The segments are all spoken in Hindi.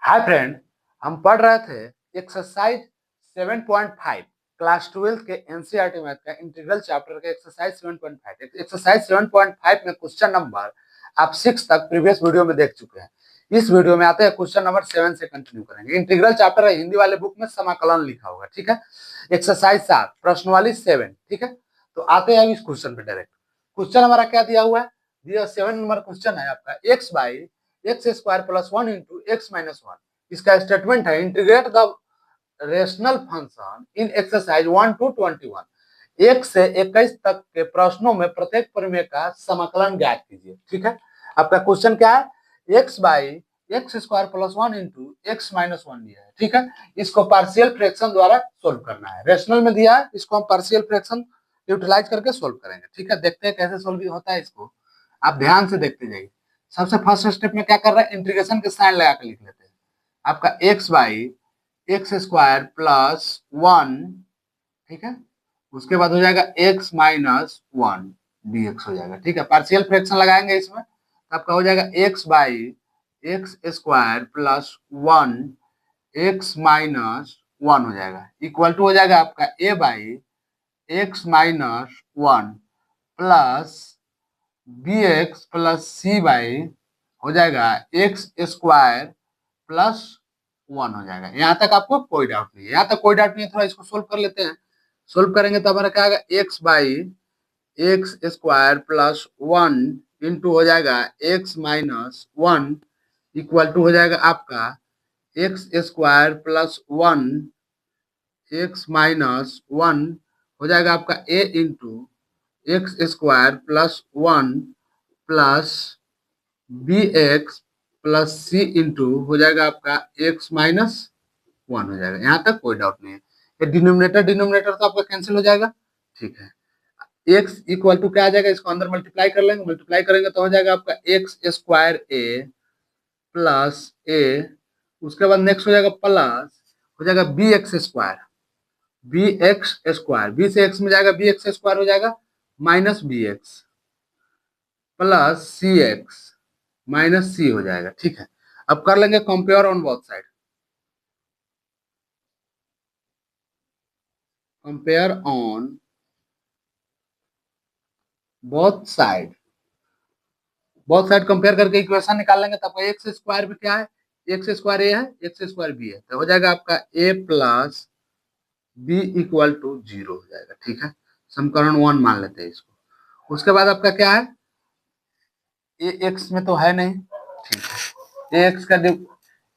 हाय फ्रेंड, हम पढ़ रहे थे एक्सरसाइज 7.5 क्लास 12 के एनसीईआरटी मैथ का इंटीग्रल चैप्टर के एक्सरसाइज 7.5। एक्सरसाइज 7.5 में क्वेश्चन नंबर आप 6 तक प्रीवियस वीडियो में देख चुके हैं। इस वीडियो में आते हैं क्वेश्चन नंबर 7 से कंटिन्यू करेंगे। इंटीग्रल चैप्टर है, हिंदी वाले बुक में समाकलन लिखा होगा, ठीक है। एक्सरसाइज 7 प्रश्नवाली 7, ठीक है। तो आते हैं इस क्वेश्चन पे डायरेक्ट। क्वेश्चन हमारा क्या दिया हुआ है? दिया 7 नंबर क्वेश्चन है आपका x by X square plus 1 into x minus 1। इसका स्टेटमेंट है integrate the rational function in exercise 1 to 21। 1 से 21 तक के प्रश्नों में प्रत्येक प्रमेय का समाकलन ज्ञात कीजिए, ठीक है। आपका क्वेश्चन क्या है? X by X square plus 1 into x minus 1 दिया है, ठीक है। इसको पार्शियल फ्रैक्शन द्वारा सोल्व करना है। रेशनल में दिया है, इसको हम पार्शियल फ्रैक्शन यूटिलाइज करके सोल्व करेंगे, ठीक है। देखते हैं कैसे सोल्व होता है इसको, आप ध्यान से देखते जाइए। सबसे फर्स्ट स्टेप में क्या कर रहा है? इंटीग्रेशन के साइन लगा के लिख लेते हैं। आपका x by X square plus 1, ठीक है। उसके बाद हो जाएगा एक्स माइनस 1 dx हो जाएगा, ठीक है। पार्शियल फ्रैक्शन लगाएंगे इसमें, आपका हो जाएगा x by X square plus 1 X minus 1 हो जाएगा, इक्वल टू हो जाएगा आपका A by x minus 1 plus B x plus C by हो जाएगा एक्स स्क्वायर प्लस 1 हो जाएगा। यहाँ तक आपको कोई डाउट नहीं है? यहाँ तक कोई डाउट नहीं है, थोड़ा इसको सोल्व कर लेते हैं। सोल्व करेंगे तो हमारा क्या आएगा? X by X square plus 1 into हो जाएगा एक्स माइनस 1 इक्वल टू हो जाएगा आपका x square plus 1 X minus 1 हो जाएगा आपका A into X square plus 1 plus B x plus C into हो जाएगा आपका एक्स माइनस 1 हो जाएगा। यहाँ तक कोई डाउट नहीं है। ये डिनोमिनेटर डिनोमिनेटर तो आपका कैंसिल हो जाएगा, ठीक है। एक्स इक्वल टू क्या आ जाएगा? इसको अंदर मल्टीप्लाई कर लेंगे, मल्टीप्लाई करेंगे तो हो जाएगा आपका x square a plus a, उसके बाद नेक्स्ट हो जाएगा प्लस हो जाएगा b x square, b x square, b से एक्स में जाएगा बी एक्स स्क्वायर हो जाएगा माइनस बी एक्स प्लस सी एक्स माइनस सी हो जाएगा, ठीक है। अब कर लेंगे compare on both side. Compare on both side, both side compare करके इक्वेशन निकाल लेंगे। तो आपका एक्स स्क्वायर में क्या है? एक्स स्क्वायर ए है, एक्स स्क्वायर बी है, तो हो जाएगा आपका a plus B equal to 0 हो जाएगा, ठीक है। समीकरण 1 मान लेते हैं इसको। उसके बाद आपका क्या है? ए एक्स में तो है नहीं, ठीक है। ए एक्स का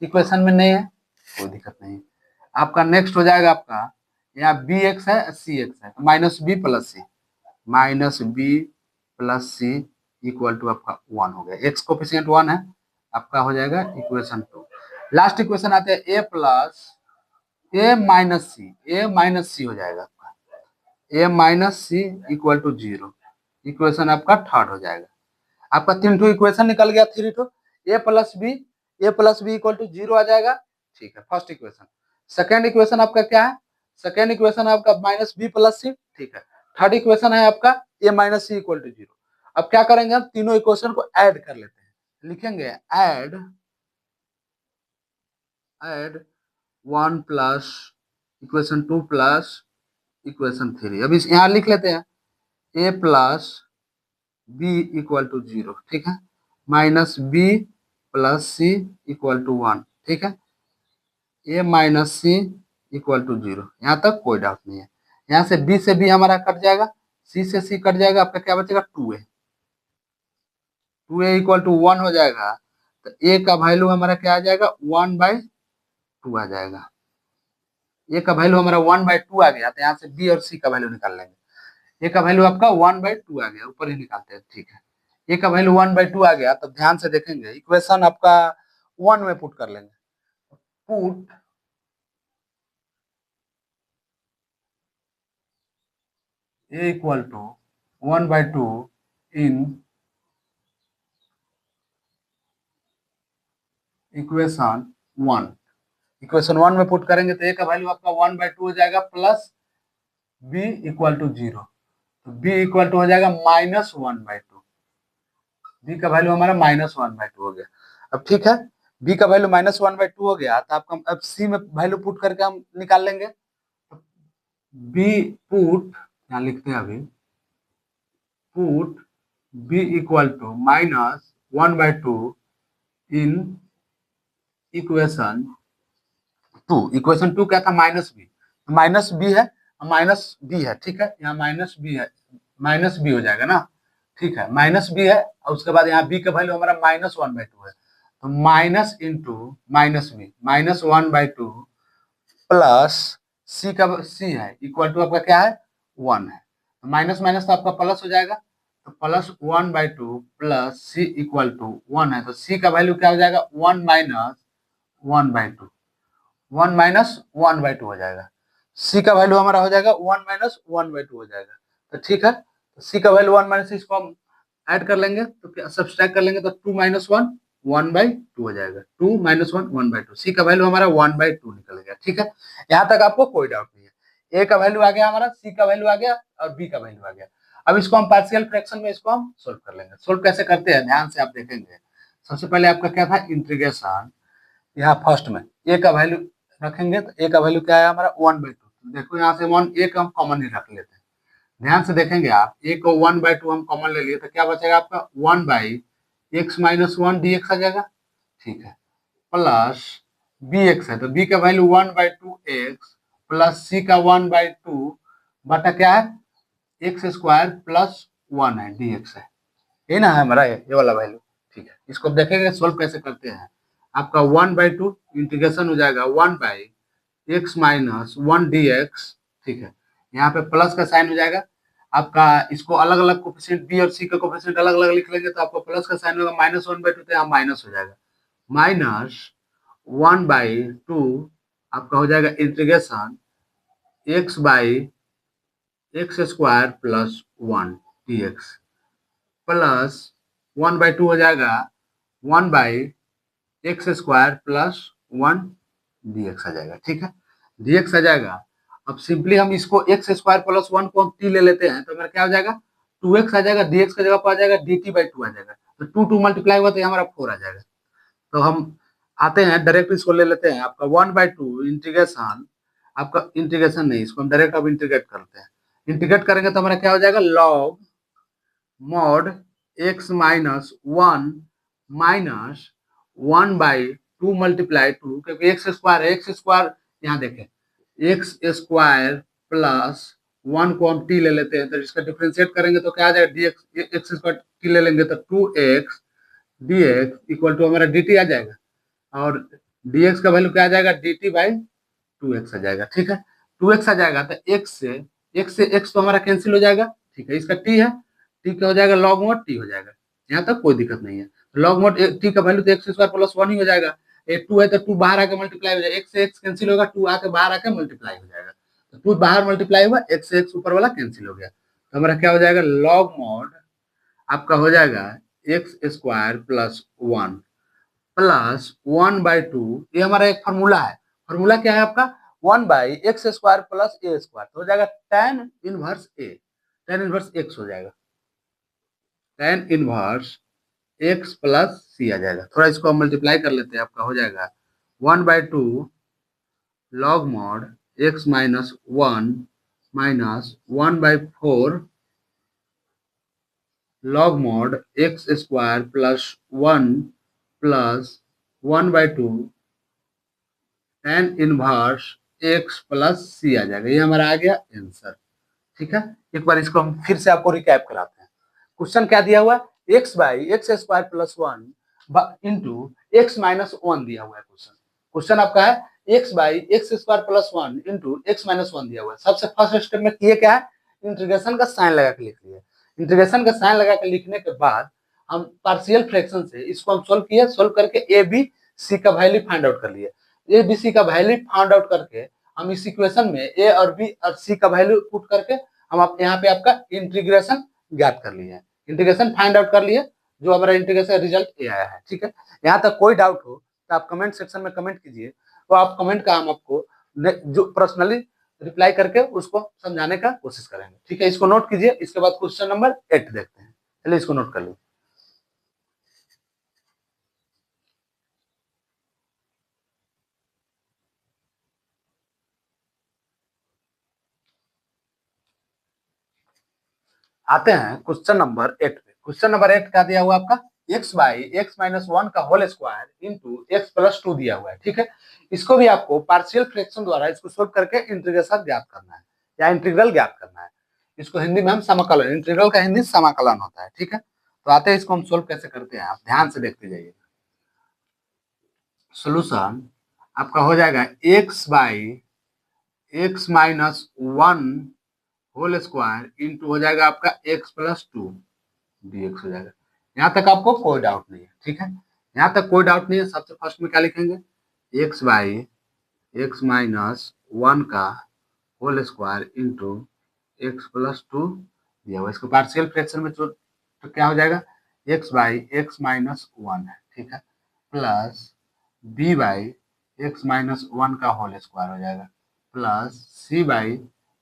इक्वेशन में नहीं है, कोई दिक्कत नहीं। आपका नेक्स्ट हो जाएगा आपका यहाँ बी एक्स है, सी एक्स है, minus b plus C, minus b plus C equal to आपका 1 हो गया। एक्स कोफिशिएंट 1 है, आपका हो जाएगा इक्वेशन 2। लास्ट इक्वेशन आते हैं a plus A minus c हो जाएगा आपका A minus C equal to 0। Equation आपका थर्ड हो जाएगा। आपका 3 टू इक्वेशन निकल गया, 3 two A plus B equal to 0 आ जाएगा, ठीक है। First equation. सेकेंड इक्वेशन आपका क्या है? सेकेंड इक्वेशन आपका माइनस बी प्लस सी, ठीक है। थर्ड इक्वेशन है आपका A minus C equal to 0। अब क्या करेंगे? हम तीनों इक्वेशन को ऐड कर लेते हैं। लिखेंगे add 1 plus equation 2 plus equation 3। अब इस यहाँ लिख लेते हैं a plus B equal to 0, ठीक है, minus b plus C equal to 1, ठीक है। A minus C equal to 0, यहाँ तक कोई डाउट नहीं है। यहाँ से बी हमारा कट जाएगा, सी से सी कट जाएगा, आपका क्या बचेगा? 2a इक्वल टू 1 हो जाएगा। तो ए का वैल्यू हमारा क्या आ जाएगा? 1/2 आ जाएगा। ए का वैल्यू हमारा 1/2 आ गया, तो यहाँ से बी और सी का वैल्यू निकाल लेंगे। ए का वैल्यू आपका 1/2 आ गया, ऊपर ही निकालते हैं, ठीक है। ए का वैल्यू 1/2 आ गया, तो ध्यान से देखेंगे इक्वेशन आपका 1 में पुट कर लेंगे। Put a equal to 1/2 in equation 1। Equation 1 में पुट करेंगे तो ए का वैल्यू आपका 1/2 हो जाएगा प्लस बी इक्वल टू 0, तो बी इक्वल टू हो जाएगा -1/2। बी का वैल्यू हमारा -1/2 हो गया। अब ठीक है, बी का वैल्यू -1/2 हो गया, तो आपका अब सी में वैल्यू पुट करके हम निकाल लेंगे। बी पुट यहाँ लिखते हैं अभी, put b equal to -1/2 in equation 2। Equation 2 क्या था? -b। -b है, -b है, ठीक है, यहाँ -b है, -b हो जाएगा ना, ठीक है, -b है, और उसके बाद यहाँ b का वैल्यू हमारा -1/2 है, तो माइनस इंटू -b, -1/2 प्लस सी का सी है इक्वल टू आपका क्या है? 1 है, तो माइनस माइनस तो आपका प्लस हो जाएगा, तो +1/2 प्लस सी इक्वल टू 1 है, तो सी का वैल्यू क्या हो जाएगा? 1 माइनस 1/2, 1 - 1/2 हो जाएगा। सी का वैल्यू हमारा हो जाएगा 1 - 1/2 हो जाएगा, तो ठीक है, तो सी का वैल्यू 1 माइनस, इसको हम ऐड कर लेंगे, तो क्या सब्सट्रैक्ट कर लेंगे, तो 2 - 1 1/2 हो जाएगा, 2 - 1 1/2, सी का वैल्यू हमारा 1/2 निकल गया, ठीक है। यहाँ तक आपको कोई डाउट नहीं है, ए का वैल्यू आ गया हमारा, सी का वैल्यू आ गया और बी का वैल्यू आ गया। अब इसको हम पार्शियल फ्रैक्शन में इसको हम सोल्व कर लेंगे। सोल्व कैसे करते हैं ध्यान से आप देखेंगे। सबसे पहले आपका क्या था? इंटीग्रेशन, यहाँ फर्स्ट में ए का वैल्यू रखेंगे, तो ए का वैल्यू क्या है हमारा? 1/2। देखो यहाँ से 1 ए का हम कॉमन ही रख लेते हैं, ध्यान से देखेंगे आप, ए को 1/2 हम कॉमन ले लिए, तो क्या बचेगा आपका? 1/x - 1 dx आ जाएगा, ठीक है, प्लस बी एक्स है, तो बी का वैल्यू 1/2x प्लस सी का 1/2 बटा क्या है? x² प्लस 1 है, dx है, ये ना है हमारा ये वाला वैल्यू, ठीक है। इसको देखेंगे सोल्व कैसे करते हैं। आपका 1/2 इंटीग्रेशन हो जाएगा 1/x - 1 dx, ठीक है, यहाँ पे प्लस का साइन हो जाएगा आपका, इसको अलग अलग कोफिशिएंट बी और सी का कोफिशिएंट अलग अलग लिख लेंगे, तो आपको प्लस का साइन होगा, -1/2, तो यहाँ माइनस हो जाएगा, -1/2 आपका हो जाएगा integration x/x² plus 1 dx plus 1/2 हो जाएगा 1/x² प्लस 1 dx आ जाएगा, ठीक है, dx आ जाएगा। अब सिंपली हम इसको x² प्लस 1 को हम t ले लेते हैं, तो हमारा क्या हो जाएगा? 2x आ जाएगा, dx की जगह पर आ जाएगा dt/2 आ जाएगा, तो 2 मल्टीप्लाई हुआ तो हमारा 4 आ जाएगा। तो हम आते हैं डायरेक्ट, इसको ले लेते हैं, आपका 1/2 इंटीग्रेशन, आपका इंटीग्रेशन नहीं, इसको हम डायरेक्ट अब इंटीग्रेट करते हैं। इंटीग्रेट करेंगे तो हमारा क्या हो जाएगा? Log mod x - 1 minus 1/2 multiply 2, क्योंकि x² है, x² यहाँ देखें, x² प्लस 1 को हम t ले लेते हैं, तो इसका डिफ्रेंशिएट करेंगे तो क्या आ जाएगा? dx, x² t ले लेंगे तो 2x dx इक्वल टू हमारा dt आ जाएगा, और dx का वैल्यू क्या आ जाएगा? dt/2x आ जाएगा, ठीक है, 2x आ जाएगा, तो x से x तो हमारा कैंसिल हो जाएगा, ठीक है, इसका t है, t का हो जाएगा लॉग मोड t हो जाएगा, यहाँ तक कोई दिक्कत नहीं है। लॉग मोड t का वैल्यू तो x² प्लस 1 ही हो जाएगा, ये 2 है तो 2 बाहर आके मल्टीप्लाई हो जाएगा, x से x कैंसिल होगा, 2 आके बाहर आके मल्टीप्लाई हो जाएगा, तो 2 बाहर मल्टीप्लाई हुआ, x से x ऊपर वाला कैंसिल हो गया, तो हमारा क्या हो जाएगा? लॉग मोड आपका हो जाएगा x² प्लस 1 प्लस 1/2, ये हमारा एक फार्मूला है। फार्मूला क्या है आपका? 1/x² प्लस a², तो हो जाएगा tan inverse a, tan inverse x हो जाएगा, tan inverse x plus c आ जाएगा। थोड़ा इसको हम मल्टीप्लाई कर लेते हैं, आपका हो जाएगा 1/2 log mod x - 1 minus 1/4 log mod x² plus 1 plus 1/2 tan inverse x plus c आ जाएगा, ये हमारा आ गया आंसर, ठीक है। एक बार इसको हम फिर से आपको रिकैप कराते हैं। क्वेश्चन क्या दिया हुआ है? x/x² प्लस 1 इंटू x - 1 दिया हुआ है क्वेश्चन। क्वेश्चन आपका है x/x² प्लस 1 इंटू x - 1 दिया हुआ है। सबसे फर्स्ट स्टेप में किए क्या है? इंटीग्रेशन का साइन लगा के लिख लिया। इंटीग्रेशन का साइन लगा के लिखने के बाद हम पार्शियल फ्रैक्शन से इसको हम सोल्व किए, सोल्व करके ए बी सी का वैल्यू फाइंड आउट कर लिए। ए बी सी का वैल्यू फाइंड आउट करके हम इस इक्वेशन में ए और बी और सी का वैल्यू पुट करके हम आप यहाँ पे आपका इंटीग्रेशन ज्ञात कर लिए हैं, इंटीग्रेशन फाइंड आउट कर लिए, जो हमारा इंटीग्रेशन रिजल्ट ये आया है, ठीक है। यहाँ तक कोई डाउट हो तो आप कमेंट सेक्शन में कमेंट कीजिए, तो आप कमेंट का हम आपको जो पर्सनली रिप्लाई करके उसको समझाने का कोशिश करेंगे, ठीक है। इसको नोट कीजिए, इसके बाद क्वेश्चन नंबर 8 देखते हैं। चलिए इसको नोट कर लीजिए। आते हैं क्वेश्चन नंबर 8 पे। क्वेश्चन नंबर 8 क्या दिया हुआ आपका, x by x minus one का whole square into x plus two दिया हुआ है। ठीक है, इसको भी आपको पार्शियल फ्रैक्शन द्वारा इसको सोल्व करके इंटीग्रेशन ज्ञात करना है या इंटीग्रल ज्ञात करना है। इसको हिंदी में हम समाकलन, इंटीग्रल का हिंदी समाकलन होता है। ठीक है, तो आते हैं इसको हम सोल्व कैसे करते हैं, आप ध्यान से देखते जाइए। सोल्यूशन आपका हो जाएगा x by x minus one whole square into हो जाएगा आपका एक्स प्लस टू dx हो जाएगा। यहाँ तक आपको कोई डाउट नहीं है। ठीक है, यहाँ तक कोई डाउट नहीं है। सबसे फर्स्ट में क्या लिखेंगे, X by x minus one का whole square into x plus two दिया हुआ। इसको पार्शियल फ्रैक्शन में तो क्या हो जाएगा, x by x minus one है। ठीक है, plus b by x minus one का होल स्क्वायर हो जाएगा plus C by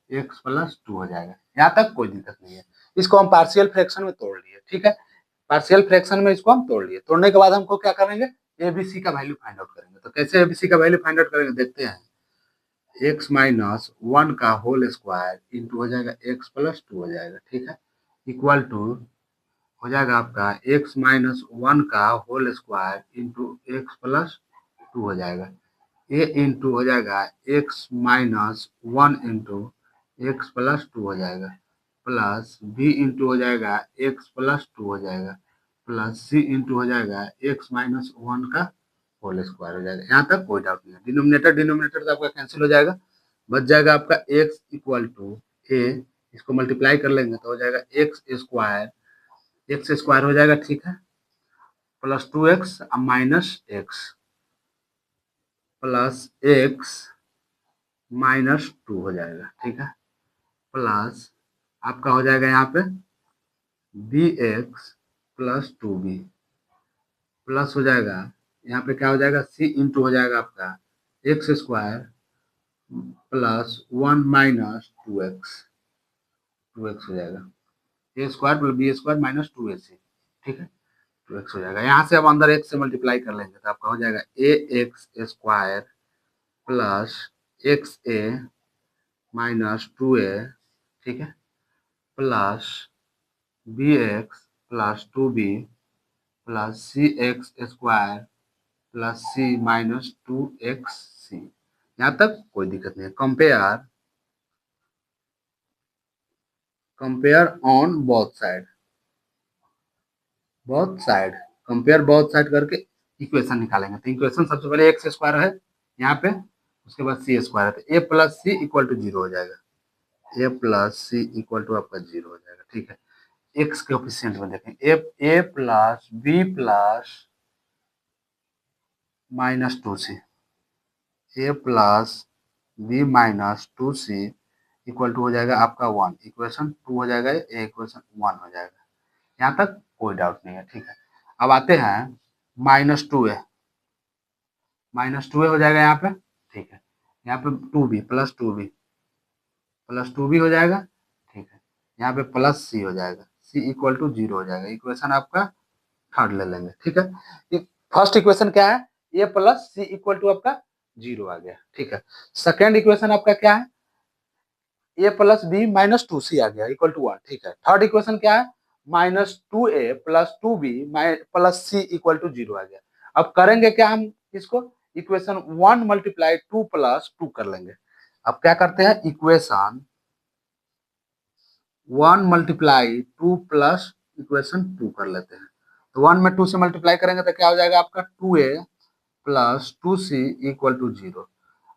x plus two हो जाएगा। यहाँ तक कोई दिक्कत नहीं है। इसको हम पार्शियल फ्रैक्शन में तोड़ लिए। ठीक है, पार्शियल फ्रैक्शन में इसको हम तोड़ लिए। तोड़ने के बाद हमको क्या करेंगे, एबीसी का वैल्यू फाइंड आउट करेंगे। तो कैसे एबीसी का वैल्यू फाइंड आउट करेंगे देखते हैं। एक्स माइनस वन का होल स्क्वायर इंटू हो जाएगा एक्स प्लस टू हो जाएगा। ठीक है, इक्वल टू हो जाएगा आपका एक्स माइनस वन का whole square into x plus two हो जाएगा। ए इंटू हो जाएगा x minus one into x plus two हो जाएगा प्लस बी इंटू हो जाएगा एक्स प्लस टू हो जाएगा प्लस सी इंटू हो जाएगा एक्स माइनस वन का होल स्क्वायर हो जाएगा। यहाँ तक कोई डाउट नहीं है। डिनोमिनेटर डिनोमिनेटर तो आपका कैंसिल हो जाएगा, बच जाएगा आपका एक्स इक्वल टू ए, इसको मल्टीप्लाई कर लेंगे तो हो जाएगा एक्स स्क्वायर हो जाएगा। ठीक है, plus two x minus x plus x minus two हो जाएगा। ठीक है, प्लस आपका हो जाएगा यहाँ पे b x plus two B plus हो जाएगा यहाँ पे क्या हो जाएगा, सी इंटू हो जाएगा आपका x square plus one minus two X हो जाएगा। A square plus B square minus two A C. ठीक है, टू एक्स हो जाएगा। यहाँ से अब अंदर एक्स से मल्टीप्लाई कर लेंगे तो आपका हो जाएगा A X square plus X A minus two A. ठीक है, plus B x plus two B plus सी एक्स स्क्वायर प्लस सी माइनस टू एक्स सी। यहाँ तक कोई दिक्कत नहीं है। Compare on both side compare both side करके इक्वेशन निकालेंगे। तो इक्वेशन सबसे पहले एक्स स्क्वायर है यहाँ पे, उसके बाद सी स्क्वायर है तो ए plus C equal to zero हो जाएगा। A plus C equal to आपका जीरो हो जाएगा। ठीक है, एक्स के कोफिशिएंट में देखें A plus B plus minus two C, A plus B minus two C equal to हो जाएगा आपका वन, इक्वेशन टू हो जाएगा, ए इक्वेशन वन हो जाएगा। यहाँ तक कोई डाउट नहीं है। ठीक है, अब आते हैं माइनस टू ए हो जाएगा यहाँ पे। ठीक है, यहाँ पे प्लस टू बी हो जाएगा। ठीक है, यहाँ पे प्लस सी हो जाएगा, सी इक्वल टू जीरो हो जाएगा। इक्वेशन आपका थर्ड ले लेंगे। ठीक है, फर्स्ट इक्वेशन क्या है, a plus C equal to आपका जीरो आ गया। ठीक है, सेकेंड इक्वेशन आपका क्या है, a plus B minus two सी आ गया इक्वल टू वन। ठीक है, थर्ड इक्वेशन क्या है, minus two A plus two B plus C equal to zero आ गया। अब करेंगे क्या, हम इसको equation one multiply two plus two कर लेंगे। अब क्या करते हैं, equation one multiply two plus equation two कर लेते हैं। तो वन में टू से मल्टीप्लाई करेंगे तो क्या हो जाएगा आपका two A plus two C equal to zero.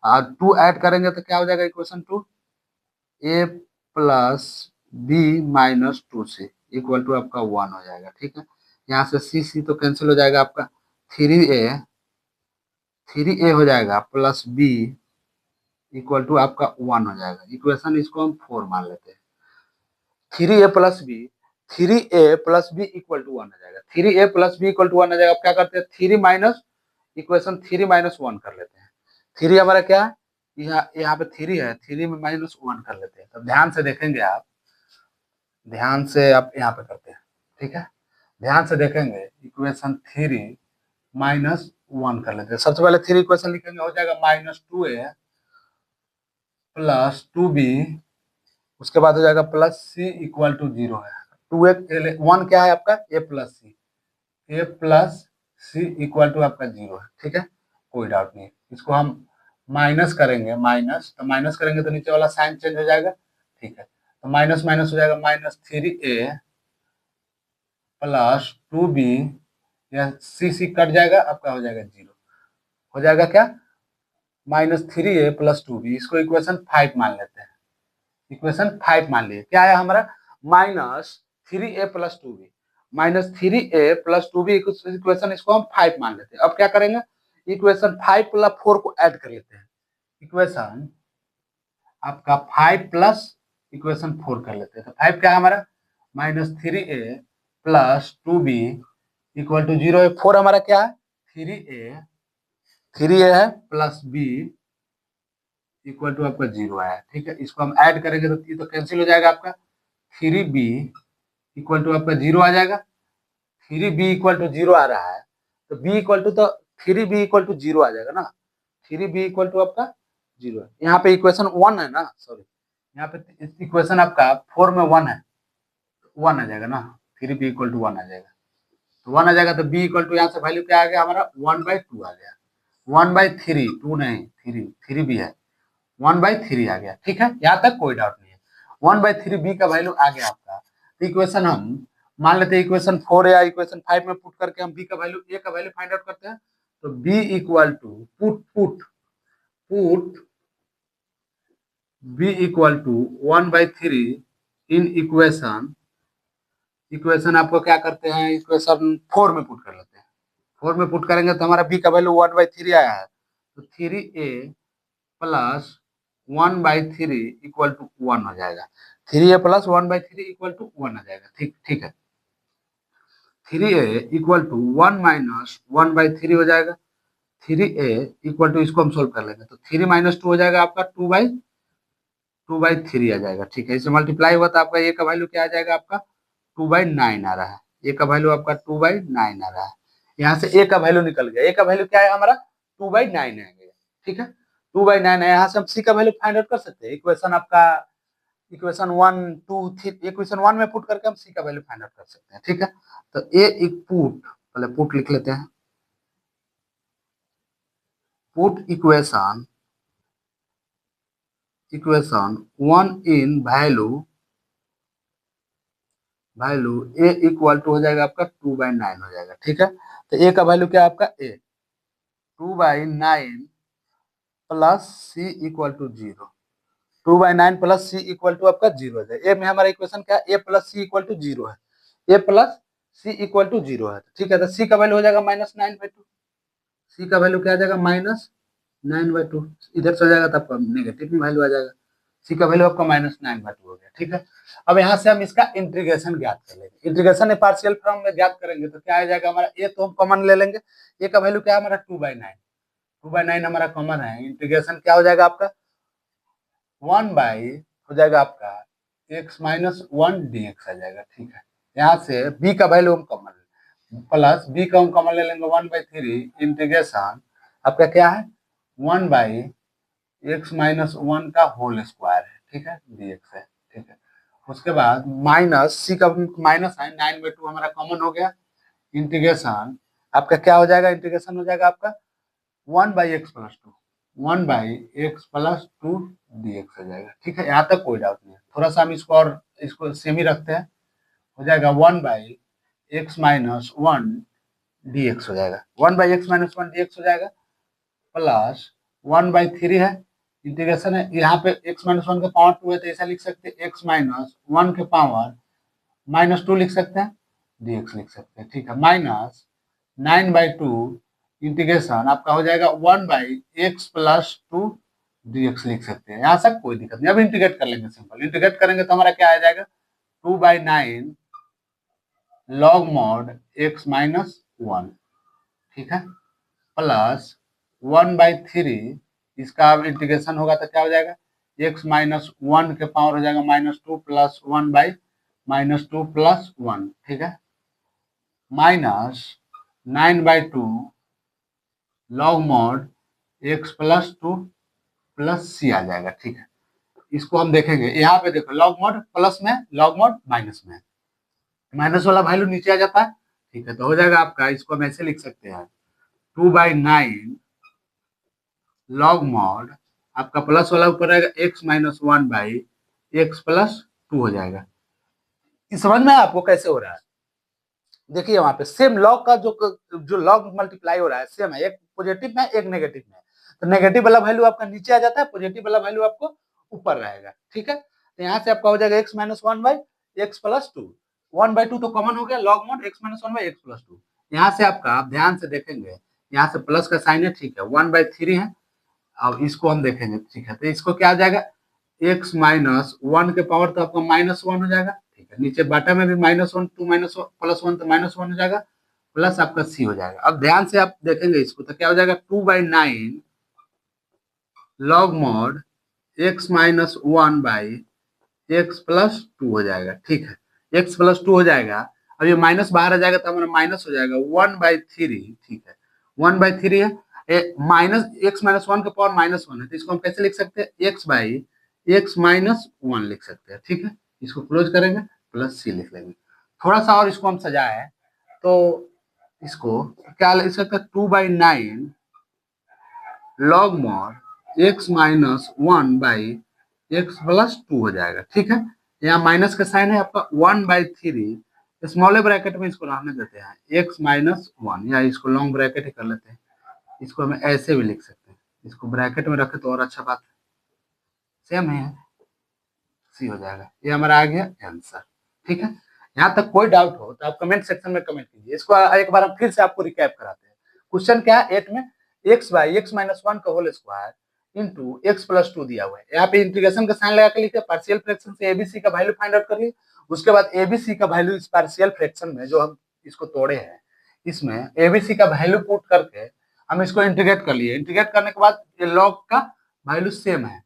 और टू ऐड करेंगे तो क्या हो जाएगा equation two, A plus B minus two C equal to आपका वन हो जाएगा। ठीक है, यहाँ से सी सी तो कैंसिल हो जाएगा, आपका थ्री ए हो जाएगा प्लस बी इक्वल टू आपका वन हो जाएगा। इक्वेशन इसको हम फोर मान लेते हैं। Three a plus B equal to one हो जाएगा। Three a plus B equal to one हो जाएगा। अब क्या करते हैं, three minus equation three minus one कर लेते हैं। थ्री हमारा क्या है, यहाँ पे थ्री है, थ्री में माइनस वन कर लेते हैं। तो ध्यान से देखेंगे आप, ध्यान से आप यहाँ पे करते हैं। ठीक है, ध्यान से देखेंगे, इक्वेशन थ्री माइनस वन कर लेते हैं। सबसे पहले थ्री इक्वेशन लिखेंगे, हो जाएगा माइनस टू ए प्लस टू बी, उसके बाद हो जाएगा plus C equal to zero है। वन क्या है आपका a plus C equal to आपका 0 है, ठीक है, कोई डाउट नहीं है। इसको हम माइनस करेंगे, माइनस करेंगे तो नीचे वाला साइन चेंज हो जाएगा, ठीक है, तो माइनस माइनस हो जाएगा, -3a प्लस 2b, यह सी कट जाएगा, आपका हो जाएगा 0, हो जाएगा क्या, -3a प्लस 2b। इसको इक्वेशन 5 मान लेते हैं, इक्वेशन 5 मान लिए, क्या है हमारा, -3a plus 2b, -3a plus 2b equation, इसको हम 5 मान लेते हैं। अब क्या करेंगे, इक्वेशन 5 प्लस 4 को ऐड कर लेते हैं, इक्वेशन आपका 5 प्लस इक्वेशन 4 कर लेते हैं, तो 5 क्या है हमारा, -3a plus 2b equal to 0 है, 4 हमारा क्या है, 3a है प्लस b इक्वल टू आपका 0 आया, ठीक है, इसको हम ऐड करेंगे तो ये तो कैंसिल हो जाएगा, आपका 3b इक्वल टू आपका 0 आ जाएगा, 3b इक्वल टू 0 आ रहा है, तो b इक्वल टू, तो 3b इक्वल टू 0 आ जाएगा ना, 3b इक्वल टू आपका 0 है, यहाँ पे इक्वेशन 1 है ना, सॉरी, यहाँ पे इक्वेशन आपका 4 में 1 है, 1 आ जाएगा ना, 3b इक्वल टू 1 आ जाएगा, तो 1 आ जाएगा, तो b इक्वल टू यहाँ से वैल्यू क्या आ गया हमारा, 1/2 आ गया, 1/3, 2 नहीं, 3 भी है, 1/3 आ गया, ठीक है, यहाँ तक कोई डाउट नहीं है, 1/3 बी का वैल्यू आ गया आपका, तो इक्वेशन हम मान लेते हैं, इक्वेशन 4 या इक्वेशन 5 में पुट करके हम बी का वैल्यू, ए का वैल्यू फाइंड आउट करते हैं, तो b equal to put b equal to 1/3 in equation आपको क्या करते हैं, इक्वेशन 4 में पुट कर लेते हैं, 4 में पुट करेंगे तो हमारा बी का वैल्यू 1/3 आया है, तो 3a प्लस 1/3 इक्वल टू 1 हो जाएगा, 3a प्लस 1/3 इक्वल टू 1 आ जाएगा, ठीक ठीक है, 3a इक्वल टू 1 माइनस 1/3 हो जाएगा, 3a इक्वल टू, इसको हम सोल्व कर लेंगे, तो 3 माइनस 2 हो जाएगा आपका 2/3 आ जाएगा, ठीक है, इसे मल्टीप्लाई हुआ तो आपका ए का वैल्यू क्या आ जाएगा, आपका 2/9 आ रहा है, ए का वैल्यू आपका 2/9 आ रहा है, यहाँ से ए का वैल्यू निकल गया, ए का वैल्यू क्या है हमारा 2/9 है, ठीक है, 2/9 है, यहाँ से हम सी का वैल्यू फाइंड आउट कर सकते हैं, इक्वेशन आपका इक्वेशन 1 2 3, इक्वेशन 1 में पुट करके हम सी का वैल्यू फाइंड आउट कर सकते हैं, ठीक है, तो ए एक पुट, पहले पुट लिख लेते हैं, put equation 1 in value a equal to हो जाएगा आपका 2/9 हो जाएगा, ठीक है, तो ए का वैल्यू क्या है आपका, a 2/9 plus C equal to 0, 2/9 plus C equal to आपका 0 है, ए में हमारा इक्वेशन क्या है, a plus C equal to 0 है, a plus C equal to 0 है, ठीक है, तो सी का वैल्यू हो जाएगा -9/2, सी का वैल्यू क्या आ जाएगा, -9/2, इधर से हो जाएगा तो आपका नेगेटिव में वैल्यू आ जाएगा, सी का वैल्यू आपका -9/2 हो गया, ठीक है, अब यहाँ से हम इसका इंटीग्रेशन ज्ञात कर लेंगे, इंटीग्रेशन पार्शियल फॉर्म में ज्ञात करेंगे तो क्या आ जाएगा हमारा, ए तो हम कॉमन ले लेंगे, ए का वैल्यू क्या है हमारा 2/9 हमारा कॉमन है, इंटीग्रेशन क्या हो जाएगा आपका 1 बाई हो जाएगा आपका x-1 dx आ जाएगा, ठीक है, यहाँ से b का वैल्यू हम कॉमन प्लस b का हम कॉमन ले लेंगे 1/3 इंटीग्रेशन आपका क्या है 1 बाई x-1 का होल स्क्वायर है, ठीक है, dx है, ठीक है, उसके बाद माइनस सी का माइनस है 9/2 हमारा कॉमन हो गया, इंटीग्रेशन आपका क्या हो जाएगा, इंटीग्रेशन हो जाएगा आपका 1/x+2 1/x+2 dx हो जाएगा, ठीक है, यहाँ तक कोई डाउट नहीं है, थोड़ा सा हम इसको और इसको सेम ही रखते हैं, हो जाएगा 1/x-1 dx हो जाएगा, 1/x-1 dx हो जाएगा, प्लस 1/3 है, इंटीग्रेशन है, यहाँ पे x-1 के पावर 2 है तो ऐसा लिख सकते हैं x-1 के पावर -2 लिख सकते हैं, dx लिख सकते हैं, ठीक है, -9/2 इंटीग्रेशन आपका हो जाएगा 1/x+2 dx लिख सकते हैं, यहाँ से कोई दिक्कत नहीं, अब इंटीग्रेट कर लेंगे, सिंपल इंटीग्रेट करेंगे तो हमारा क्या आ जाएगा 2/9 log mod x-1, ठीक है, प्लस 1/3 इसका अब इंटीग्रेशन होगा तो क्या हो जाएगा x-1 के पावर हो जाएगा -2 प्लस 1/-2 प्लस 1, ठीक है, -9/2 log mod x+2 प्लस सी आ जाएगा, ठीक है, इसको हम देखेंगे, यहाँ पे देखो लॉग मॉड प्लस में लॉग मॉड माइनस में, माइनस वाला वैल्यू नीचे आ जाता है, ठीक है। तो हो जाएगा आपका, इसको हम ऐसे लिख सकते हैं 2/9 लॉग मॉड, आपका प्लस वाला ऊपर आएगा x-1/x+2 हो जाएगा। ये समझ में आया आपको कैसे हो रहा है? देखिए वहां पे सेम लॉग का जो लॉग मल्टीप्लाई हो रहा है सेम है, एक पॉजिटिव में एक नेगेटिव में। तो नेगेटिव वाला वैल्यू आपका नीचे आ जाता है, पॉजिटिव वाला वैल्यू आपको ऊपर रहेगा, ठीक है। तो यहाँ से आपका हो जाएगा x-1/x+2, 1/2 तो कॉमन हो गया, लॉग मॉड x-1/x+2। यहाँ से आपका आप ध्यान से देखेंगे, यहाँ से प्लस का साइन है, ठीक है, 1/3 है। अब इसको हम देखेंगे, ठीक है। तो इसको क्या आ जाएगा, x-1 के पावर तो आपका -1 हो जाएगा, ठीक है। नीचे बाटा में भी -1, 2 +1 तो -1 हो जाएगा, प्लस आपका c हो जाएगा। अब ध्यान से आप देखेंगे इसको, तो क्या हो जाएगा 2/9 लॉग मॉड x-1/x+2 हो जाएगा, ठीक है। x+2 हो जाएगा। अब ये माइनस बाहर आ जाएगा तो हमारा माइनस हो जाएगा 1/3, ठीक है। 1/3 है, माइनस x-1 का पावर -1 है, तो इसको हम कैसे लिख सकते हैं, x/x-1 लिख सकते हैं, ठीक है। इसको क्लोज करेंगे, प्लस c लिख लेंगे। थोड़ा सा और इसको हम सजाए तो इसको क्या लिख सकते हैं, 2/9 लॉग मॉड x-1/x+2 हो जाएगा, ठीक है। यहाँ माइनस का साइन है आपका 1/3, स्मॉल ब्रैकेट में इसको रहने देते हैं x-1, या इसको लॉन्ग ब्रैकेट ही कर लेते हैं। इसको हम ऐसे भी लिख सकते हैं, इसको ब्रैकेट में रखे तो और अच्छा बात है, सेम है, सी हो जाएगा। ये हमारा आ गया आंसर, ठीक है। यहाँ तक कोई डाउट हो तो आप कमेंट सेक्शन में कमेंट कीजिए। इसको एक बार हम फिर से आपको रिकैप कराते हैं। क्वेश्चन क्या है, 8 में x/x-1 का होल स्क्वायर इंटू x+2 दिया हुआ है। यहाँ पे इंटीग्रेशन का साइन लगा के लिखे, पार्शियल फ्रैक्शन से एबीसी का वैल्यू फाइंड आउट कर लिए। उसके बाद एबीसी का वैल्यू इस पार्शियल फ्रैक्शन में जो हम इसको तोड़े हैं, इसमें एबीसी का वैल्यू पुट करके हम इसको इंटीग्रेट कर लिए। इंटीग्रेट करने के बाद ये लॉग का वैल्यू सेम है,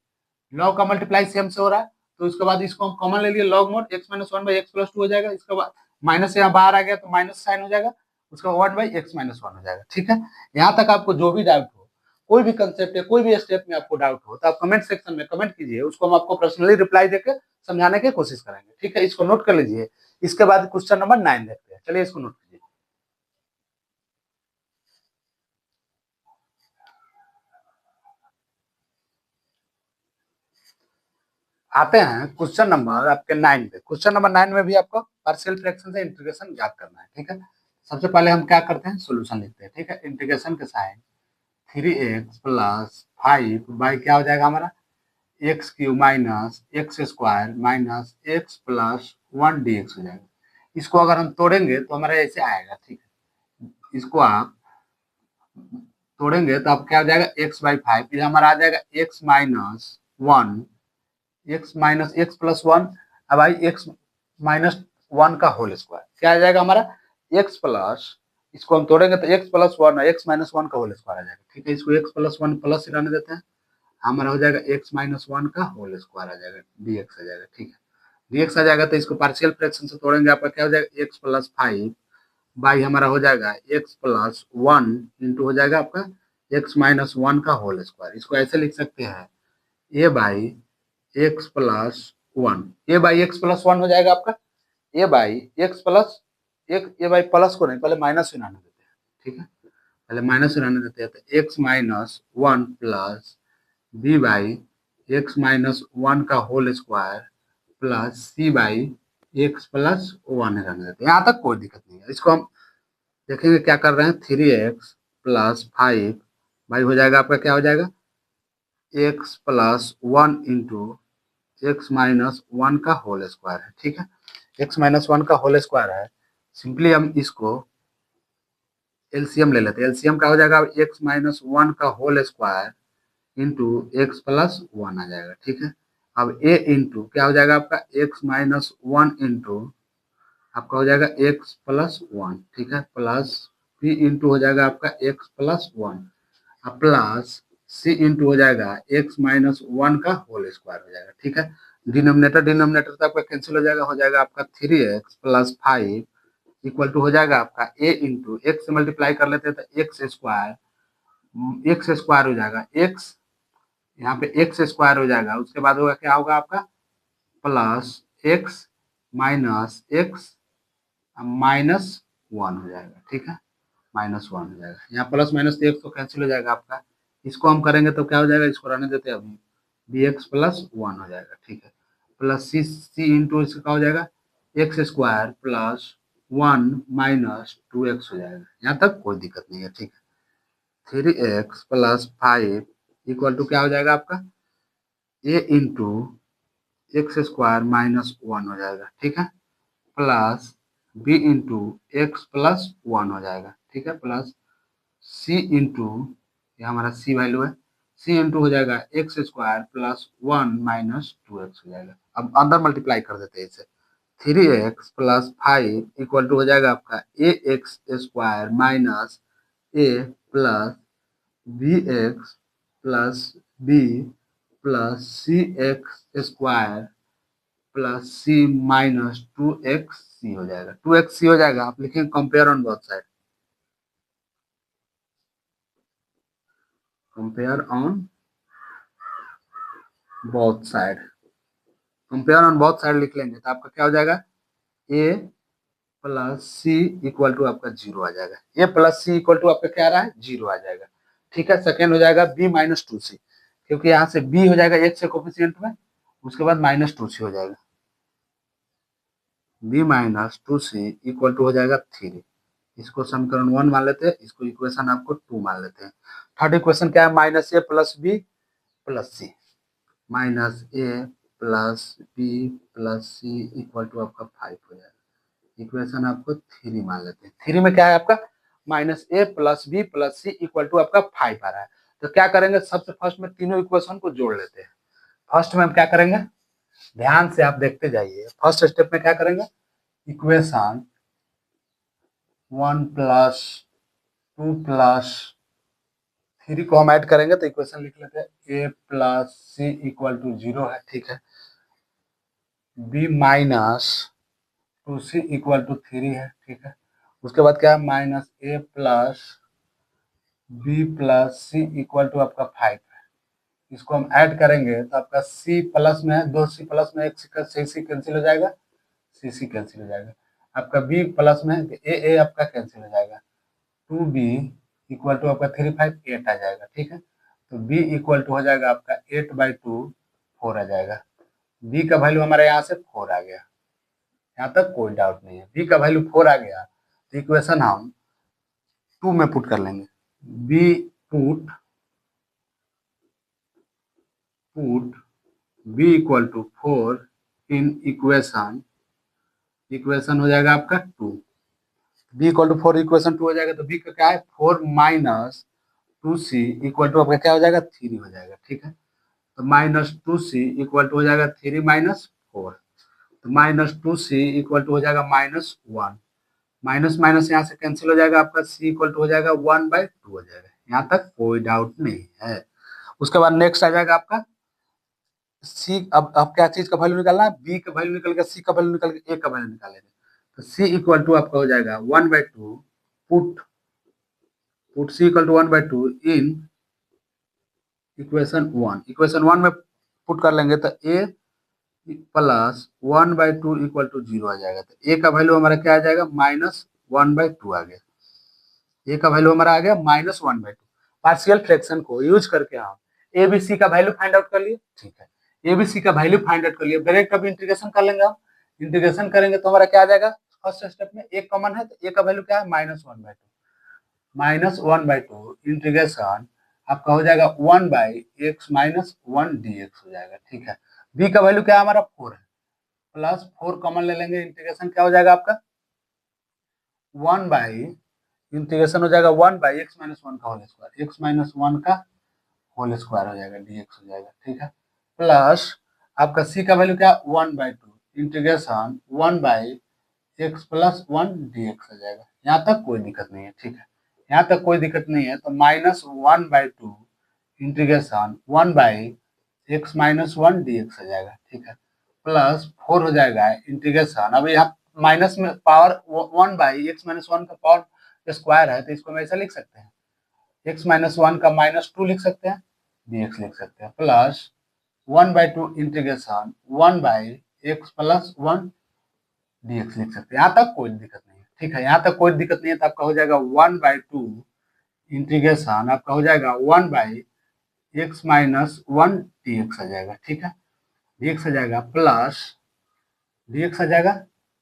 लॉग का मल्टीप्लाई सेम से हो रहा है, तो उसके बाद इसको हम कॉमन ले लिए, लॉग मोड x-1/x+2 हो जाएगा। इसके बाद माइनस यहाँ बाहर आ गया तो माइनस साइन हो जाएगा, उसका 1/x-1 हो जाएगा, ठीक है। यहाँ तक आपको जो भी डाउट हो, कोई भी कंसेप्ट है, कोई भी स्टेप में आपको डाउट हो, तो आप कमेंट सेक्शन में कमेंट कीजिए, उसको हम आपको पर्सनली रिप्लाई देकर समझाने की कोशिश करेंगे, ठीक है। इसको नोट कर लीजिए। इसके बाद क्वेश्चन नंबर 9 देखते हैं, चलिए इसको नोट कीजिए। आते हैं क्वेश्चन नंबर आपके 9 पे। क्वेश्चन नंबर 9 में भी आपको पार्शियल फ्रैक्शन से इंटीग्रेशन याद करना है, ठीक है। सबसे पहले हम क्या करते हैं, सॉल्यूशन लिखते हैं, ठीक है। इंटीग्रेशन के साइन 3x+5 क्या हो जाएगा हमारा, x³ minus x square minus x+1 dx हो जाएगा। इसको अगर हम तोड़ेंगे तो हमारा ऐसे आएगा, ठीक है। इसको आप तोड़ेंगे तो आप क्या हो जाएगा, x/5, ये हमारा आ जाएगा x-1, x-x+1, अब आई x-1 का होल स्क्वायर, क्या आ जाएगा हमारा x प्लस, इसको हम तोड़ेंगे तो x+1 और x-1 का होल स्क्वायर आ जाएगा, ठीक है। इसको x+1 प्लस रहने देते हैं, हमारा हो जाएगा x-1 का होल स्क्वायर आ जाएगा, dx आ जाएगा, ठीक है। dx आ जाएगा तो इसको पार्शियल फ्रैक्शन से तोड़ेंगे, आपका क्या हो जाएगा x+5 बाई हमारा हो जाएगा x+1 इंटू हो जाएगा आपका x-1 का होल स्क्वायर। इसको ऐसे लिख सकते हैं a/x+1, a/x+1 हो जाएगा आपका a/x+1, प्लस को नहीं, पहले माइनस में आने देते हैं, ठीक है। पहले माइनस में आने देते हैं, तो x-1 प्लस b/x-1 का होल स्क्वायर प्लस c/x+1 रहने देते हैं। यहाँ तक कोई दिक्कत नहीं है। इसको हम देखेंगे क्या कर रहे हैं, 3x+5 भाई हो जाएगा आपका, क्या हो जाएगा x+1 इंटू x-1 का होल स्क्वायर है, ठीक है। x-1 का होल स्क्वायर है, सिंपली हम इसको एलसीएम ले लेते हैं। एलसीएम का हो जाएगा x-1 का होल स्क्वायर इंटू x+1 आ जाएगा, ठीक है। अब a इंटू क्या हो जाएगा आपका x-1 इंटू आपका हो जाएगा x+1, ठीक है, प्लस b इंटू हो जाएगा आपका x+1 प्लस c इंटू हो जाएगा x-1 का होल स्क्वायर हो जाएगा, ठीक है। डिनोमिनेटर डिनोमिनेटर तो आपका कैंसिल हो जाएगा आपका 3x+5 इक्वल टू हो जाएगा आपका a इंटू एक्स से मल्टीप्लाई कर लेते हैं तो एक्स स्क्वायर हो जाएगा, एक्स यहाँ पे एक्स स्क्वायर हो जाएगा। उसके बाद होगा क्या होगा आपका प्लस एक्स माइनस एक्स -1 हो जाएगा, ठीक है, -1 हो जाएगा। यहाँ प्लस माइनस तो एक तो कैंसिल हो जाएगा आपका, इसको हम करेंगे तो क्या हो जाएगा, इसको रहने देते हैं अभी, bx + 1 हो जाएगा, ठीक है, प्लस सी इंटू इसका क्या हो जाएगा, x² + 1 - 2x हो जाएगा। यहाँ तक कोई दिक्कत नहीं है, ठीक है। 3x + 5 इक्वल टू क्या हो जाएगा आपका, a इंटू x² - 1 हो जाएगा, ठीक है, प्लस b इंटू x + 1 हो जाएगा, ठीक है, प्लस c इंटू, ये हमारा c वैल्यू है, c इंटू हो जाएगा x² + 1 - 2x हो जाएगा। अब अंदर मल्टीप्लाई कर देते हैं इसे, 3x + 5 इक्वल टू हो जाएगा आपका ax² minus a plus bx plus b plus cx² plus c minus 2xc हो जाएगा, 2xc हो जाएगा। आप लिखेंगे compare on both side, compare on both side, compare on both side लिख लेंगे तो आपका क्या हो जाएगा, a plus C equal to आपका 0 आ जाएगा, a plus C equal to आपका क्या आ रहा है, 0 आ जाएगा, ठीक है। सेकेंड हो जाएगा b - 2c, क्योंकि यहाँ से b हो जाएगा x से कोफिशिएंट में, उसके बाद -2c हो जाएगा, b - 2c इक्वल टू हो जाएगा 3। इसको समीकरण 1 मान लेते हैं, इसको इक्वेशन आपको 2 मान लेते हैं। थर्ड इक्वेशन क्या है, -a + b + c, -a + b + c equal to आपका 5 हो जाएगा। इक्वेशन आपको 3 मान लेते हैं। 3 में क्या है आपका, -a + b + c equal to आपका 5 आ रहा है। तो क्या करेंगे, सबसे फर्स्ट में तीनों इक्वेशन को जोड़ लेते हैं। फर्स्ट में हम क्या करेंगे, ध्यान से आप देखते जाइए, फर्स्ट स्टेप में क्या करेंगे, इक्वेशन 1 + 2 + 3 को हम ऐड करेंगे तो इक्वेशन लिख लेते हैं, a + c इक्वल टू 0 है, ठीक है, b - 2c इक्वल टू 3 है, ठीक है, उसके बाद क्या है, -a + b + c equal to आपका 5 है। इसको हम ऐड करेंगे तो आपका c प्लस में है, 2c प्लस में एक सी कैंसिल हो जाएगा, सी कैंसिल हो जाएगा, आपका b प्लस में ए आपका कैंसिल हो जाएगा, 2b इक्वल टू आपका 3 5 8 आ जाएगा, ठीक है। तो b इक्वल टू हो जाएगा आपका 8/2 4 आ जाएगा। b का वैल्यू हमारे यहाँ से 4 आ गया, यहाँ तक कोई डाउट नहीं है, b का वैल्यू 4 आ गया तो इक्वेशन हम 2 में पुट कर लेंगे, b put b equal to 4 in equation हो जाएगा आपका 2, b इक्वल टू 4 इक्वेशन 2 हो जाएगा, तो b का क्या है, 4 - 2c इक्वल टू आपका क्या हो जाएगा, 3 हो जाएगा, ठीक है। तो -2c इक्वल टू हो जाएगा 3 - 4, तो -2c इक्वल टू हो जाएगा -1, माइनस माइनस यहाँ से कैंसिल हो जाएगा, आपका c इक्वल टू हो जाएगा 1/2 हो जाएगा, यहाँ तक कोई डाउट नहीं है। उसके बाद नेक्स्ट आ जाएगा आपका सी, अब क्या चीज का वैल्यू निकालना है, बी का वैल्यू निकल गया, सी का वैल्यू निकल गया, ए का वैल्यू निकालेंगे, तो सी इक्वल टू आपका हो जाएगा 1/2, put put c equal to 1/2 in equation 1 में पुट कर लेंगे तो ए प्लस 1/2 इक्वल टू 0 आ जाएगा, तो ए का वैल्यू हमारा क्या आ जाएगा, -1/2 आ गया, ए का वैल्यू हमारा आ गया -1/2। पार्शियल फ्रैक्शन को यूज करके हम ए बी सी का वैल्यू फाइंड आउट कर लिए, ठीक है, ए बी सी का वैल्यू फाइंड आउट कर लिए, डायरेक्ट अभी इंटीग्रेशन कर लेंगे हम, इंटीग्रेशन करेंगे तो हमारा क्या आ जाएगा, फर्स्ट स्टेप में एक कॉमन है तो ए का वैल्यू क्या है, -1/2 इंटीग्रेशन आपका हो जाएगा 1/x-1 dx हो जाएगा, ठीक है। बी का वैल्यू क्या है हमारा 4 है, प्लस 4 कॉमन ले लेंगे, इंटीग्रेशन क्या हो जाएगा आपका 1 इंटीग्रेशन हो जाएगा 1/x-1 का होल स्क्वायर, x-1 का होल स्क्वायर हो जाएगा, dx हो जाएगा, ठीक है, प्लस आपका c का वैल्यू क्या 1/2 इंटीग्रेशन 1/x+1 dx हो जाएगा, यहाँ तक कोई दिक्कत नहीं है, ठीक है, यहाँ तक कोई दिक्कत नहीं है, तो -1/2 इंटीग्रेशन 1/x-1 dx हो जाएगा, ठीक है, प्लस 4 हो जाएगा इंटीग्रेशन, अब यहाँ माइनस में पावर 1/x-1 का पावर स्क्वायर है तो इसको हम ऐसा लिख सकते हैं, x-1 का -2 लिख सकते हैं, dx लिख सकते हैं, प्लस 1/2 इंटीग्रेशन 1/x+1 dx लिख सकते हैं। यहाँ तक कोई दिक्कत नहीं है, ठीक है, यहाँ तक कोई दिक्कत नहीं है। तो आपका हो जाएगा 1/2 इंटीग्रेशन आपका हो जाएगा 1/x माइनस 1 dx आ जाएगा, ठीक है, dx आ जाएगा प्लस dx आ जाएगा।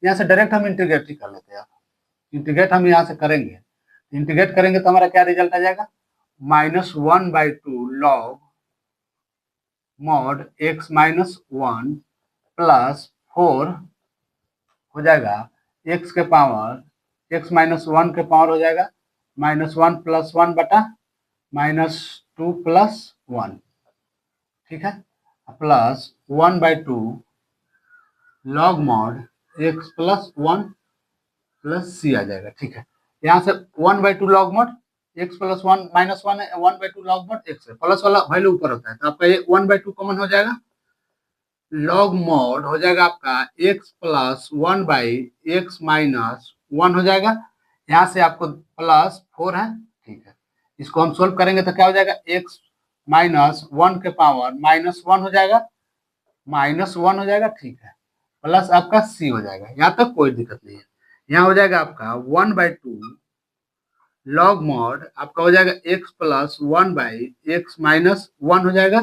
यहाँ से डायरेक्ट हम इंटीग्रेट ही कर लेते हैं, इंटीग्रेट हम यहाँ से करेंगे, इंटीग्रेट करेंगे तो हमारा क्या रिजल्ट आ जाएगा, -1/2 log mod x minus 1 plus 4 हो जाएगा x के पावर x माइनस 1 के पावर हो जाएगा -1 प्लस 1 बटा -2 प्लस 1, ठीक है, plus 1/2 log mod x plus 1 plus c आ जाएगा, ठीक है। यहाँ से 1/2 log mod x plus 1 minus 1 है, 1/2 log mod x है, प्लस वाला वैल्यू ऊपर होता है तो आपका ये 1/2 कॉमन हो जाएगा, log mod हो जाएगा आपका x प्लस 1/x माइनस 1 हो जाएगा। यहाँ से आपको प्लस 4 है, ठीक है, इसको हम सोल्व करेंगे तो क्या हो जाएगा, x माइनस 1 के पावर -1 हो जाएगा, -1 हो जाएगा, ठीक है, प्लस आपका c हो जाएगा। यहाँ तक कोई दिक्कत नहीं है। यहाँ हो जाएगा आपका 1/2 log mod आपका हो जाएगा x प्लस 1/x माइनस 1 हो जाएगा।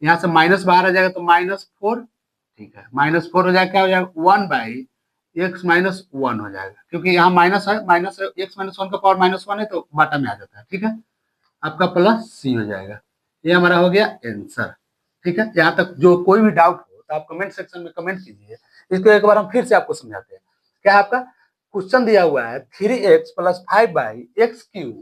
यहाँ से माइनस बाहर आ जाएगा तो -4, ठीक है, -4 हो जाएगा, क्या हो जाएगा 1/x माइनस 1 हो जाएगा, क्योंकि यहाँ माइनस है, माइनस x माइनस 1 का पावर -1 है तो बाटा में आ जाता है, ठीक है, आपका प्लस c हो जाएगा। ये हमारा हो गया आंसर, ठीक है। यहाँ तक जो कोई भी डाउट हो तो आप कमेंट सेक्शन में कमेंट कीजिए, इसको एक बार हम फिर से आपको समझाते हैं। क्या है आपका क्वेश्चन दिया हुआ है 3x plus 5/x³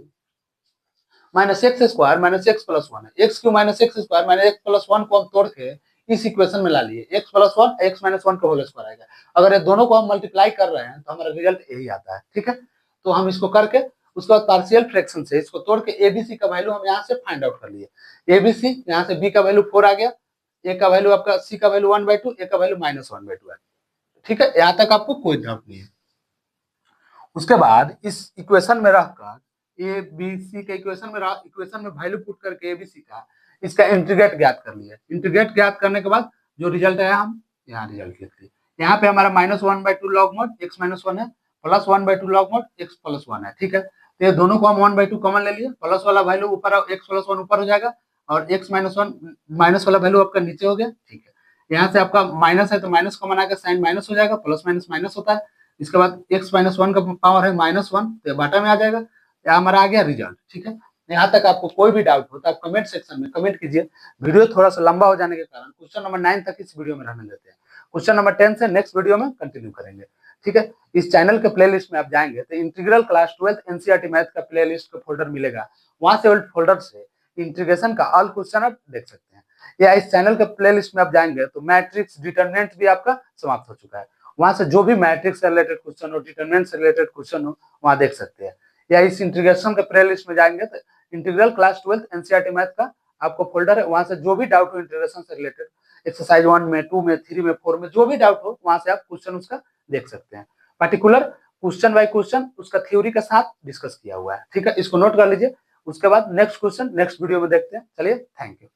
minus x square minus x plus 1 है, x³ minus x square minus x plus 1 को हम तोड़ के इस इक्वेशन में ला लिए, x प्लस 1 x माइनस 1 का होल स्क्वायर आएगा। अगर ये दोनों को हम मल्टीप्लाई कर रहे हैं तो हमारा रिजल्ट यही आता है, ठीक है। तो हम इसको करके उसके बाद पार्शियल फ्रैक्शन से इसको तोड़ के एबीसी का वैल्यू हम यहाँ से फाइंड आउट कर लिए। एबीसी यहाँ से बी का वैल्यू 4 आ गया, ए का वैल्यू आपका सी का वैल्यू 1/2, ए का वैल्यू -1/2 है, ठीक है। यहाँ तक आपको कोई डाउट नहीं है। उसके बाद इस इक्वेशन में रहकर ए बी सी के इक्वेशन में वैल्यू पुट करके एबीसी का इसका इंटीग्रेट ज्ञात कर लिया। इंटीग्रेट ज्ञात करने के बाद जो रिजल्ट आया हम यहाँ रिजल्ट लिख लिए। यहाँ पे हमारा -1/2 log mod x माइनस 1 है, plus 1/2 log mod x plus 1 है, ठीक है। तो ये दोनों को हम 1/2 कॉमन ले लिए, प्लस वाला वैल्यू ऊपर x प्लस 1 ऊपर हो जाएगा और x माइनस 1 माइनस वाला वैल्यू आपका नीचे हो गया, ठीक है। यहाँ से आपका माइनस है तो माइनस कॉमन आकर साइन माइनस हो जाएगा, प्लस माइनस माइनस होता है। इसके बाद x माइनस 1 का पावर है -1 तो बाटा में आ जाएगा। यहाँ हमारा आ गया रिजल्ट, ठीक है। यहाँ तक आपको कोई भी डाउट हो तो आप कमेंट सेक्शन में कमेंट कीजिए। वीडियो थोड़ा सा लंबा हो जाने के कारण क्वेश्चन नंबर 9 तक इस वीडियो में रहने देते हैं, क्वेश्चन नंबर 10 से नेक्स्ट वीडियो में कंटिन्यू करेंगे, ठीक है। इस चैनल के प्लेलिस्ट में आप जाएंगे तो इंटीग्रल क्लास 12 एनसीईआरटी मैथ का प्लेलिस्ट का फोल्डर मिलेगा, वहां से फोल्डर से इंटीग्रेशन का ऑल क्वेश्चन आप देख सकते हैं। या इस चैनल के प्लेलिस्ट में आप जाएंगे तो मैट्रिक्स डिटरमिनेंट भी आपका समाप्त हो चुका है, वहां से जो भी मैट्रिक्स से रिलेटेड क्वेश्चन हो, डिटरमिनेंट से रिलेटेड क्वेश्चन हो, वहां देख सकते हैं। या इस इंटीग्रेशन के प्लेलिस्ट में जाएंगे तो इंटीग्रल क्लास 12 एनसीईआरटी मैथ का आपको फोल्डर है, वहां से जो भी डाउट हो इंटीग्रेशन से रिलेटेड एक्सरसाइज 1 में 2 में 3 में 4 में जो भी डाउट हो वहां से आप क्वेश्चन उसका देख सकते हैं। पर्टिकुलर क्वेश्चन बाय क्वेश्चन उसका थ्योरी के साथ डिस्कस किया हुआ है, ठीक है, इसको नोट कर लीजिए। उसके बाद नेक्स्ट क्वेश्चन नेक्स्ट वीडियो में देखते हैं। चलिए, थैंक यू।